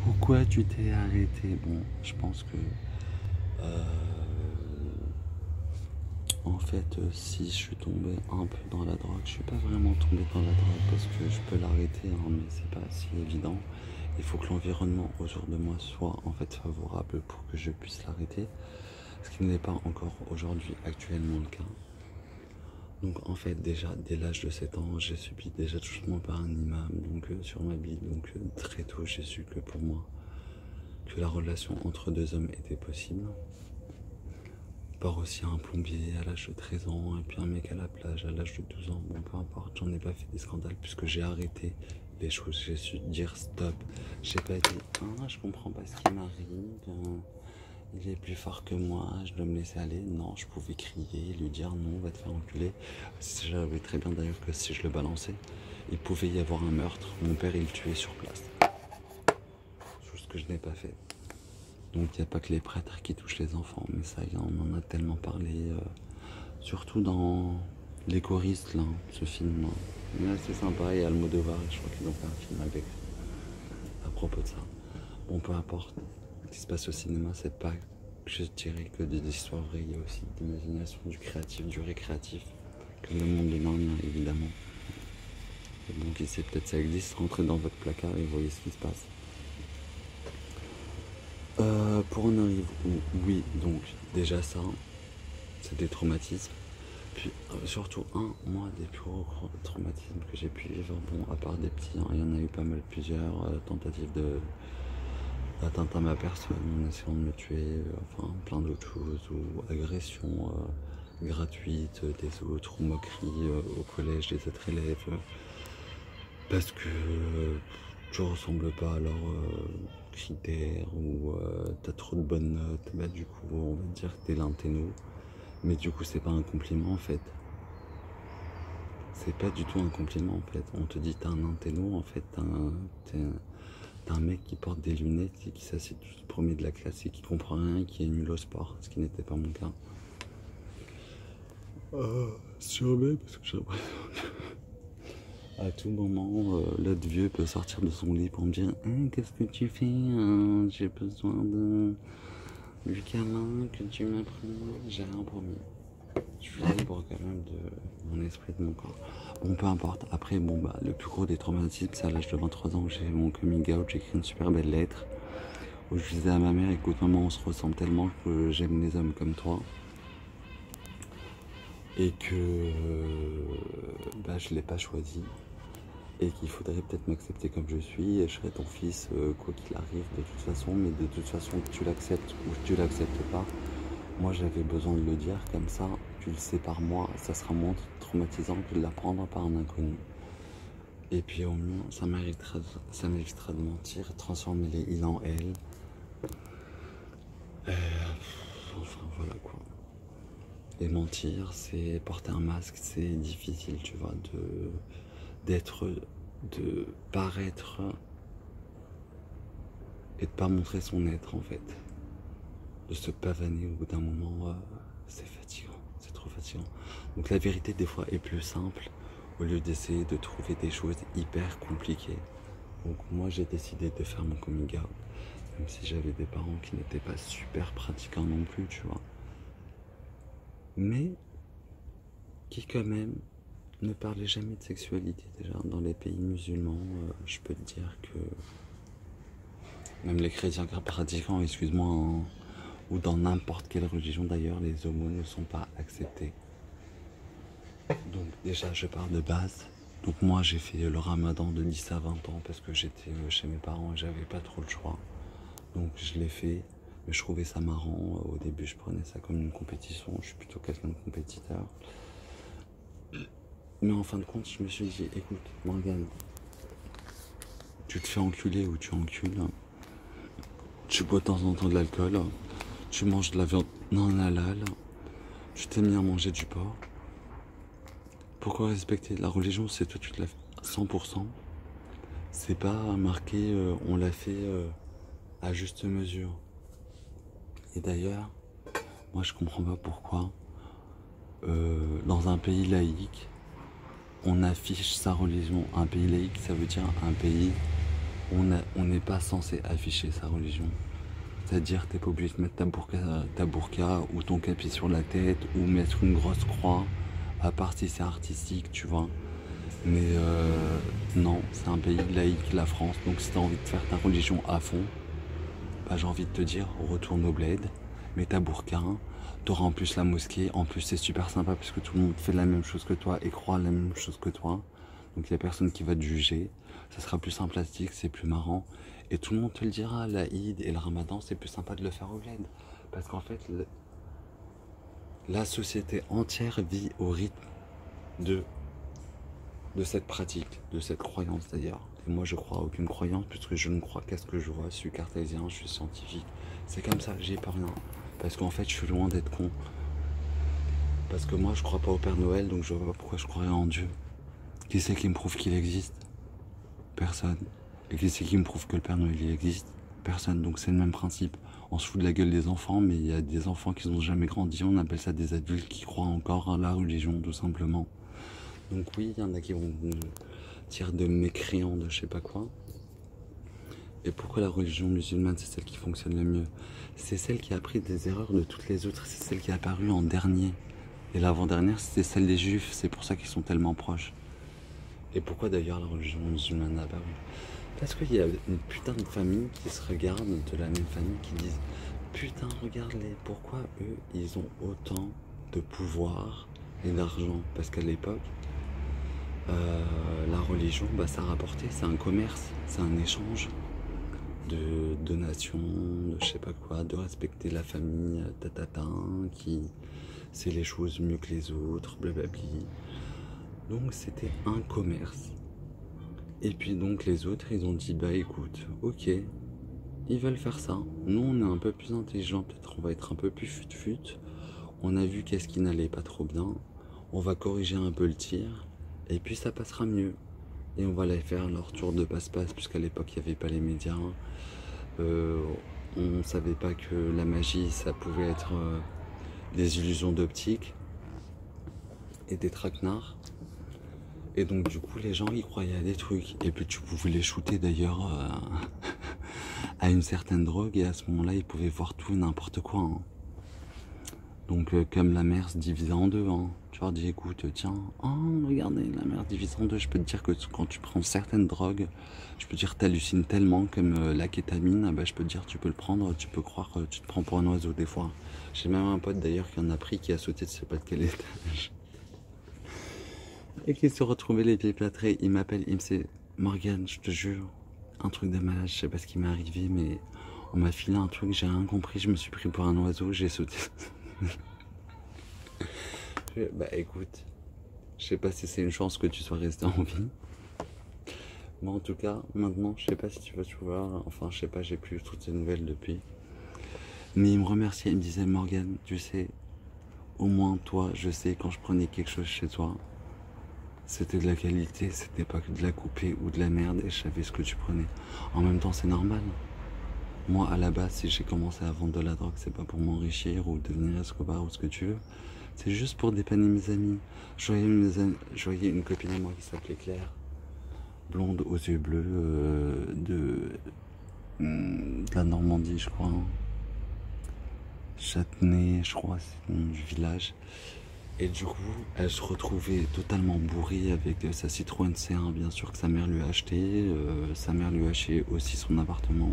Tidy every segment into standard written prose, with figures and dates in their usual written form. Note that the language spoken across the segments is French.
Pourquoi tu t'es arrêté? Bon, je pense que euh, en fait, si je suis tombé un peu dans la drogue, je suis pas vraiment tombé dans la drogue parce que je peux l'arrêter, hein, mais c'est pas si évident. Il faut que l'environnement autour de moi soit en fait favorable pour que je puisse l'arrêter, ce qui n'est pas encore aujourd'hui actuellement le cas. Donc en fait déjà dès l'âge de 7 ans j'ai subi déjà touchement par un imam donc sur ma bille, donc très tôt j'ai su que pour moi que la relation entre deux hommes était possible. Par aussi un plombier à l'âge de 13 ans, et puis un mec à la plage à l'âge de 12 ans, bon peu importe, j'en ai pas fait des scandales puisque j'ai arrêté les choses, j'ai su dire stop, j'ai pas dit ah je comprends pas ce qui m'arrive, il est plus fort que moi, je dois me laisser aller, non je pouvais crier, lui dire non va te faire enculer, je savais très bien d'ailleurs que si je le balançais, il pouvait y avoir un meurtre, mon père il le tuait sur place, chose que je n'ai pas fait. Donc il n'y a pas que les prêtres qui touchent les enfants, mais ça, on en a tellement parlé, surtout dans Les choristes, là, ce film. Mais là, c'est sympa, et Almodovar, je crois qu'ils ont fait un film avec à propos de ça. Bon, peu importe, ce qui se passe au cinéma, c'est pas, je dirais, que des histoires vraies, il y a aussi de l'imagination, du créatif, du récréatif, que le monde de Narnia, évidemment. Et donc ici, peut-être ça existe, rentrez dans votre placard et voyez ce qui se passe. Pour en arriver où? Oui, donc déjà ça, c'est des traumatismes. Puis surtout moi des plus gros traumatismes que j'ai pu vivre, bon à part des petits, hein, il y en a eu pas mal, plusieurs tentatives d'atteinte à ma personne en essayant de me tuer, enfin plein d'autres choses, ou agressions gratuites des autres, ou moqueries au collège des autres élèves, parce que tu ressembles pas à leurs critères, ou t'as trop de bonnes notes, bah du coup on va te dire que t'es l'un de tes nous. Mais du coup c'est pas un compliment en fait. C'est pas du tout un compliment en fait. On te dit t'as un intello, en fait t'as un mec qui porte des lunettes et qui s'assied tout premier de la classe et qui comprend rien et qui est nul au sport, ce qui n'était pas mon cas. Surveille parce que j'ai l'impression à tout moment, l'autre vieux peut sortir de son lit pour me dire hein, qu'est-ce que tu fais hein, j'ai besoin du câlin que tu m'as pris, j'ai rien promis. Je suis libre quand même de mon esprit, de mon corps. Bon, peu importe. Après, bon, bah, le plus gros des traumatismes, c'est à l'âge de 23 ans où j'ai mon coming out, j'ai écrit une super belle lettre où je disais à ma mère, écoute maman, on se ressemble tellement que j'aime les hommes comme toi. Et que bah, je ne l'ai pas choisi. Et qu'il faudrait peut-être m'accepter comme je suis. Et je serai ton fils, quoi qu'il arrive, de toute façon. Mais de toute façon, que tu l'acceptes ou que tu l'acceptes pas, moi j'avais besoin de le dire comme ça, tu le sais par moi, ça sera moins traumatisant que de l'apprendre par un inconnu. Et puis au moins ça m'évitera de mentir, transformer les il en elle. Enfin voilà quoi. Et mentir, c'est porter un masque, c'est difficile, tu vois, de paraître et de pas montrer son être en fait. De se pavaner au bout d'un moment, c'est fatigant, c'est trop fatigant. Donc la vérité des fois est plus simple au lieu d'essayer de trouver des choses hyper compliquées. Donc moi j'ai décidé de faire mon coming out, même si j'avais des parents qui n'étaient pas super pratiquants non plus, tu vois. Mais qui quand même ne parlaient jamais de sexualité déjà. Dans les pays musulmans, je peux te dire que même les chrétiens pratiquants, excuse-moi, hein, ou dans n'importe quelle religion d'ailleurs, les homos ne sont pas acceptés. Donc déjà je pars de base. Donc moi j'ai fait le ramadan de 10 à 20 ans parce que j'étais chez mes parents et j'avais pas trop le choix. Donc je l'ai fait, mais je trouvais ça marrant. Au début je prenais ça comme une compétition, je suis plutôt quelqu'un de compétiteur. Mais en fin de compte je me suis dit, écoute Morgane, tu te fais enculer ou tu encules, tu bois de temps en temps de l'alcool, tu manges de la viande non halal, tu t'es mis à manger du porc. Pourquoi respecter la religion? C'est toi tu te la fais 100%. C'est pas marqué on l'a fait à juste mesure. Et d'ailleurs, moi je comprends pas pourquoi dans un pays laïque on affiche sa religion. Un pays laïque ça veut dire un pays On n'est pas censé afficher sa religion. C'est-à-dire, t'es pas obligé de mettre ta burqa ou ton capi sur la tête ou mettre une grosse croix, à part si c'est artistique, tu vois. Mais non, c'est un pays laïque, la France. Donc si t'as envie de faire ta religion à fond, bah, j'ai envie de te dire, retourne au bled, mets ta burqa, t'auras en plus la mosquée. En plus, c'est super sympa parce que tout le monde fait la même chose que toi et croit la même chose que toi. Donc il n'y a personne qui va te juger. Ça sera plus sympathique, c'est plus marrant. Et tout le monde te le dira, l'Aïd et le Ramadan, c'est plus sympa de le faire au bled. Parce qu'en fait, la société entière vit au rythme de, de cette pratique, de cette croyance d'ailleurs. Et moi, je crois à aucune croyance puisque je ne crois qu'à ce que je vois. Je suis cartésien, je suis scientifique. C'est comme ça, j'y ai pas rien. Parce qu'en fait, je suis loin d'être con. Parce que moi, je crois pas au Père Noël, donc je vois pas pourquoi je croirais en Dieu. Qui c'est qui me prouve qu'il existe? Personne. Et qui c'est qui me prouve que le Père Noël il existe? Personne. Donc c'est le même principe. On se fout de la gueule des enfants, mais il y a des enfants qui n'ont jamais grandi. On appelle ça des adultes qui croient encore à la religion, tout simplement. Donc oui, il y en a qui vont me dire de mécréants, de je sais pas quoi. Et pourquoi la religion musulmane, c'est celle qui fonctionne le mieux? C'est celle qui a pris des erreurs de toutes les autres. C'est celle qui est apparue en dernier. Et l'avant-dernière, c'était celle des Juifs. C'est pour ça qu'ils sont tellement proches. Et pourquoi d'ailleurs la religion musulmane a apparu? Parce qu'il y a une putain de famille qui se regardent de la même famille qui disent putain, regarde-les, pourquoi eux ils ont autant de pouvoir et d'argent? Parce qu'à l'époque, la religion, bah, ça rapportait, c'est un commerce, c'est un échange de donations, de je sais pas quoi, de respecter la famille tatatin qui sait les choses mieux que les autres, blablabli. Donc c'était un commerce. Et puis donc les autres, ils ont dit, bah écoute, ok, ils veulent faire ça. Nous, on est un peu plus intelligents, peut-être on va être un peu plus fut-fut. On a vu qu'est-ce qui n'allait pas trop bien. On va corriger un peu le tir, et puis ça passera mieux. Et on va aller faire leur tour de passe-passe, puisqu'à l'époque, il n'y avait pas les médias. On ne savait pas que la magie, ça pouvait être des illusions d'optique et des traquenards. Et donc du coup les gens y croyaient à des trucs. Et puis tu pouvais les shooter d'ailleurs à une certaine drogue et à ce moment-là ils pouvaient voir tout et n'importe quoi. Hein. Donc comme la mer se divisait en deux, hein. Tu leur dis écoute tiens, oh, regardez la mer divisée en deux, je peux te dire que quand tu prends certaines drogues, je peux te dire t'hallucines tellement comme la kétamine, bah, je peux te dire tu peux le prendre, tu peux croire que tu te prends pour un oiseau des fois. J'ai même un pote d'ailleurs qui en a pris qui a sauté de je sais pas de quel étage. Et qui se retrouvait les pieds plâtrés. Il m'appelle, il me dit Morgane, je te jure, un truc de malade, je sais pas ce qui m'est arrivé, mais on m'a filé un truc, j'ai rien compris, je me suis pris pour un oiseau, j'ai sauté. Bah écoute, je sais pas si c'est une chance que tu sois resté en vie. Mais en tout cas, maintenant, je sais pas si tu vas voir, enfin je sais pas, j'ai plus toutes ces nouvelles depuis. Mais il me remerciait, il me disait Morgane, tu sais, au moins toi, je sais quand je prenais quelque chose chez toi, c'était de la qualité, c'était pas que de la coupée ou de la merde et je savais ce que tu prenais. En même temps, c'est normal. Moi, à la base, si j'ai commencé à vendre de la drogue, c'est pas pour m'enrichir ou devenir Escobar ou ce que tu veux. C'est juste pour dépanner mes amis. Je voyais une copine à moi qui s'appelait Claire, blonde aux yeux bleus, de la Normandie, je crois. Hein. Châtenay, je crois, c'est le nom du village. Et du coup, elle se retrouvait totalement bourrée avec sa Citroën C1, bien sûr, que sa mère lui a acheté. Sa mère lui a acheté aussi son appartement.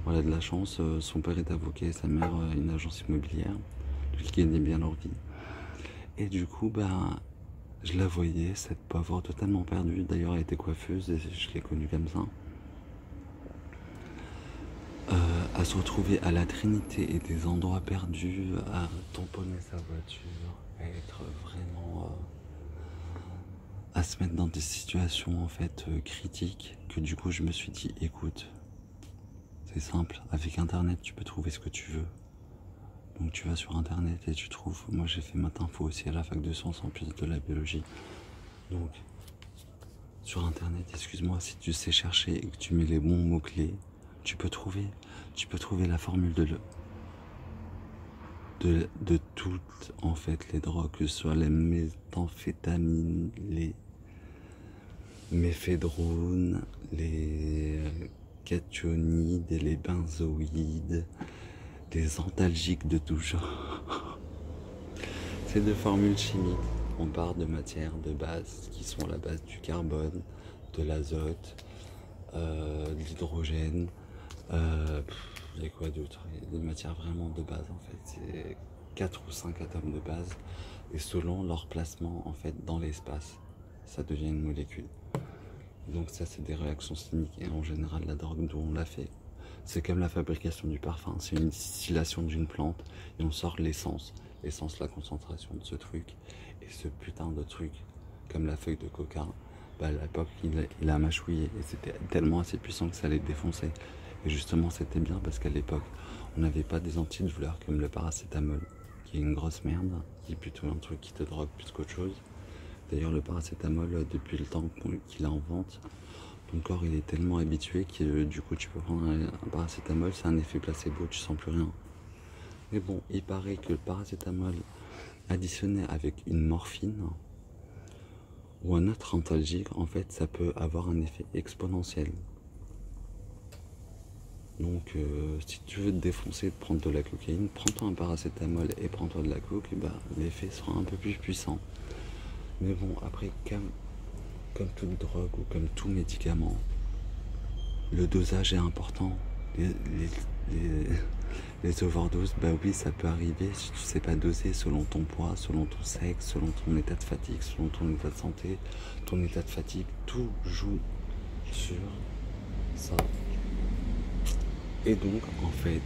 Voilà, de la chance. Son père est avocat et sa mère une agence immobilière. Lui qui gagnait bien leur vie. Et du coup, bah, je la voyais, cette pauvre, totalement perdue. D'ailleurs, elle était coiffeuse et je l'ai connue comme ça. À se retrouver à la Trinité et des endroits perdus, à tamponner sa voiture, à être vraiment... à se mettre dans des situations en fait critiques, que du coup je me suis dit écoute, c'est simple, avec internet tu peux trouver ce que tu veux. Donc tu vas sur internet et tu trouves, moi j'ai fait maths info aussi à la fac de sciences en plus de la biologie. Donc sur internet, excuse-moi, si tu sais chercher et que tu mets les bons mots-clés, tu peux trouver la formule de toutes en fait les drogues, que ce soit les méthamphétamines, les méphédrone, les cationides, les benzoïdes, les antalgiques de tout genre. C'est de formules chimiques. On part de matières de base qui sont la base du carbone, de l'azote, de l'hydrogène. Il y a quoi d'autre? Il y a des matières vraiment de base en fait. C'est 4 ou 5 atomes de base. Et selon leur placement en fait dans l'espace, ça devient une molécule. Donc ça c'est des réactions chimiques et en général la drogue d'où on la fait. C'est comme la fabrication du parfum, c'est une distillation d'une plante et on sort l'essence. L'essence, la concentration de ce truc. Et ce putain de truc, comme la feuille de coca, bah à l'époque il a mâchouillé et c'était tellement assez puissant que ça allait défoncer. Et justement c'était bien parce qu'à l'époque on n'avait pas des antidouleurs comme le paracétamol, qui est une grosse merde, qui est plutôt un truc qui te drogue plus qu'autre chose. D'ailleurs le paracétamol, depuis le temps qu'il est en vente, ton corps il est tellement habitué que du coup tu peux prendre un paracétamol, c'est un effet placebo, tu sens plus rien. Mais bon, il paraît que le paracétamol additionné avec une morphine ou un autre antalgique, en fait ça peut avoir un effet exponentiel. Donc si tu veux te défoncer de prendre de la cocaïne, prends-toi un paracétamol et prends-toi de la coke, et bah, l'effet sera un peu plus puissant. Mais bon, après, comme toute drogue ou comme tout médicament, le dosage est important. Les overdoses, bah oui, ça peut arriver si tu sais pas doser selon ton poids, selon ton sexe, selon ton état de fatigue, selon ton état de santé, ton état de fatigue, tout joue sur ça. Et donc, en fait,